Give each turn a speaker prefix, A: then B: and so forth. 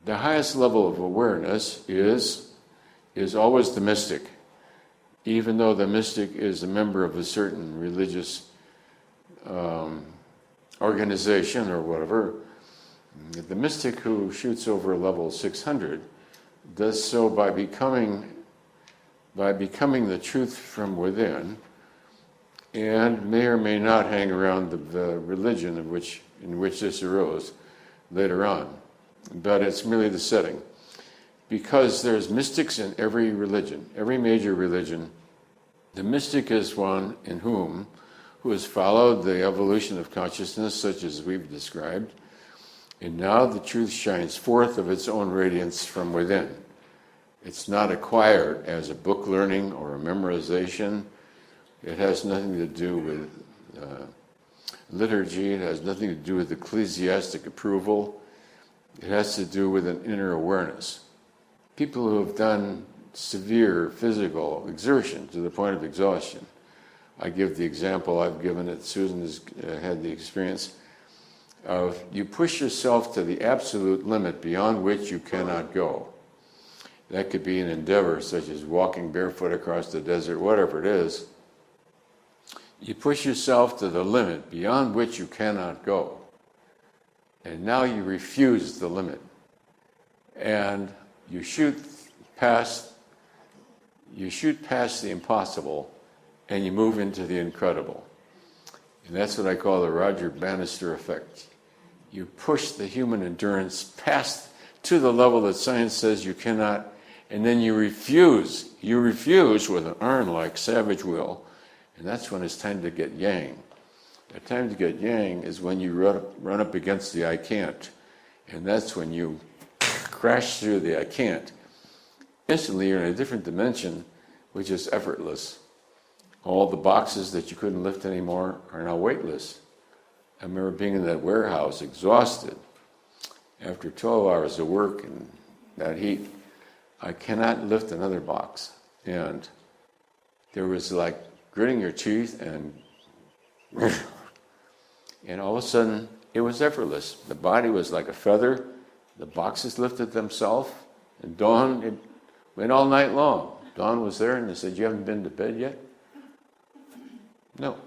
A: The highest level of awareness is always the mystic, even though the mystic is a member of a certain religious organization or whatever. The mystic who shoots over level 600 does so by becoming the truth from within, and may or may not hang around the religion in which this arose later on. But it's merely the setting. Because there's mystics in every religion, every major religion, the mystic is one who has followed the evolution of consciousness, such as we've described, and now the truth shines forth of its own radiance from within. It's not acquired as a book learning or a memorization. It has nothing to do with liturgy. It has nothing to do with ecclesiastic approval. It has to do with an inner awareness. People who have done severe physical exertion to the point of exhaustion. I give the example, I've given it, Susan has had the experience of you push yourself to the absolute limit beyond which you cannot go. That could be an endeavor such as walking barefoot across the desert, whatever it is. You push yourself to the limit beyond which you cannot go. And now you refuse the limit. And you shoot past the impossible and you move into the incredible. And that's what I call the Roger Bannister effect. You push the human endurance past to the level that science says you cannot, and then you refuse with an iron-like savage will, and that's when it's time to get yang. The time to get yang is when you run up against the I can't, and that's when you crash through the I can't. Instantly you're in a different dimension, which is effortless. All the boxes that you couldn't lift anymore are now weightless. I remember being in that warehouse, exhausted, after 12 hours of work in that heat. I cannot lift another box. And there was like gritting your teeth and all of a sudden it was effortless. The body was like a feather. The boxes lifted themselves. And Dawn, it went all night long. Dawn was there and they said, "You haven't been to bed yet?" No.